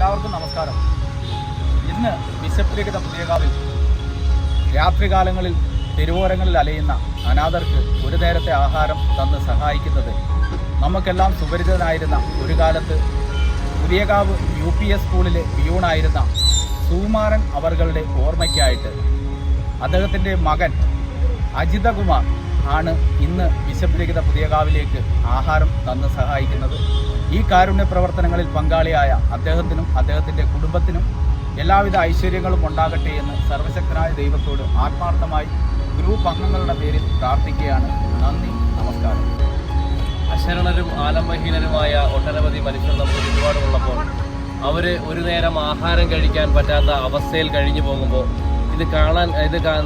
എല്ലാവർക്കും നമസ്കാരം. ഇന്ന് ബിഷപ്പ് രഹിത പുതിയകാവിൽ രാത്രികാലങ്ങളിൽ തെരുവോരങ്ങളിൽ അലയുന്ന അനാഥർക്ക് ഒരു നേരത്തെ ആഹാരം തന്ന് സഹായിക്കുന്നത് നമുക്കെല്ലാം സുപരിചിതനായിരുന്ന ഒരു കാലത്ത് പുതിയകാവ് UPS സ്കൂളിലെ പിയൂണായിരുന്ന സുകുമാരൻ അവர்களுടെ ഓർമ്മയ്ക്കായിട്ട് അദ്ദേഹത്തിൻ്റെ മകൻ അജിതകുമാർ ആണ് ഇന്ന് ബിഷപ്പ് രഹിത പുതിയകാവിലേക്ക് ആഹാരം തന്ന് സഹായിക്കുന്നത്. ഈ കാരുണ്യ പ്രവർത്തനങ്ങളിൽ പങ്കാളിയായ അദ്ദേഹത്തിനും അദ്ദേഹത്തിൻ്റെ കുടുംബത്തിനും എല്ലാവിധ ഐശ്വര്യങ്ങളും ഉണ്ടാകട്ടെ എന്ന് സർവശക്തനായ ദൈവത്തോട് ആത്മാർത്ഥമായി ഗ്രൂപ്പ് അംഗങ്ങളുടെ പേരിൽ പ്രാർത്ഥിക്കുകയാണ്. നന്ദി, നമസ്കാരം. അശരണരും ആലംബഹീനരുമായ ഒട്ടനവധി മനുഷ്യർ നമുക്ക് ചുറ്റുപാടുള്ളപ്പോൾ അവർ ഒരു നേരം ആഹാരം കഴിക്കാൻ പറ്റാത്ത അവസ്ഥയിൽ കഴിഞ്ഞു പോകുമ്പോൾ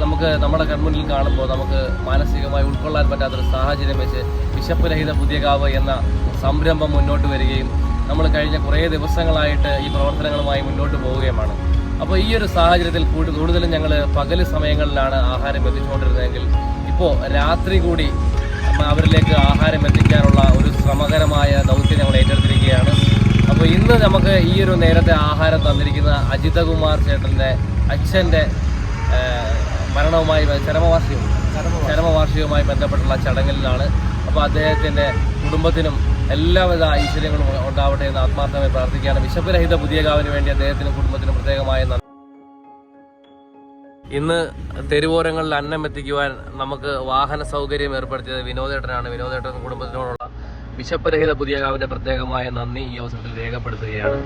നമുക്ക് നമ്മുടെ കൺമുന്നിൽ കാണുമ്പോൾ നമുക്ക് മാനസികമായി ഉൾക്കൊള്ളാൻ പറ്റാത്തൊരു സാഹചര്യം വെച്ച് ബിഷപ്പ് രഹിത പുതിയകാവ് എന്ന സംരംഭം മുന്നോട്ട് വരികയും നമ്മൾ കഴിഞ്ഞ കുറേ ദിവസങ്ങളായിട്ട് ഈ പ്രവർത്തനങ്ങളുമായി മുന്നോട്ട് പോവുകയുമാണ്. അപ്പോൾ ഈ ഒരു സാഹചര്യത്തിൽ കൂടുതലും ഞങ്ങൾ പകൽ സമയങ്ങളിലാണ് ആഹാരം എത്തിച്ചുകൊണ്ടിരുന്നതെങ്കിൽ ഇപ്പോൾ രാത്രി കൂടി അവരിലേക്ക് ആഹാരം എത്തിക്കാനുള്ള ഒരു ശ്രമകരമായ ദൗത്യം ഞങ്ങൾ ഏറ്റെടുത്തിരിക്കുകയാണ്. അപ്പോൾ ഇന്ന് നമുക്ക് ഈ ഒരു നേരത്തെ ആഹാരം തന്നിരിക്കുന്ന അജിതകുമാർ ചേട്ടൻ്റെ അച്ഛൻ്റെ മരണവുമായി ചരമവാർഷികവുമായി ബന്ധപ്പെട്ടുള്ള ചടങ്ങിലാണ്. അപ്പോൾ അദ്ദേഹത്തിൻ്റെ കുടുംബത്തിനും എല്ലാവിധ ഐശ്വര്യങ്ങളും ഉണ്ടാവട്ടെ എന്ന് ആത്മാർത്ഥമായി പ്രാർത്ഥിക്കുകയാണ്. ബിഷപ്പ് രഹിത പുതിയകാവിന് വേണ്ടി അദ്ദേഹത്തിനും കുടുംബത്തിനും പ്രത്യേകമായ നന്ദി. ഇന്ന് തെരുവോരങ്ങളിൽ അന്നം എത്തിക്കുവാൻ നമുക്ക് വാഹന സൗകര്യം ഏർപ്പെടുത്തിയത് വിനോദേട്ടനാണ്. വിനോദേട്ടൻ കുടുംബത്തിനോടുള്ള ബിഷപ്പ് രഹിത പുതിയകാവിൻ്റെ പ്രത്യേകമായ നന്ദി ഈ അവസരത്തിൽ രേഖപ്പെടുത്തുകയാണ്.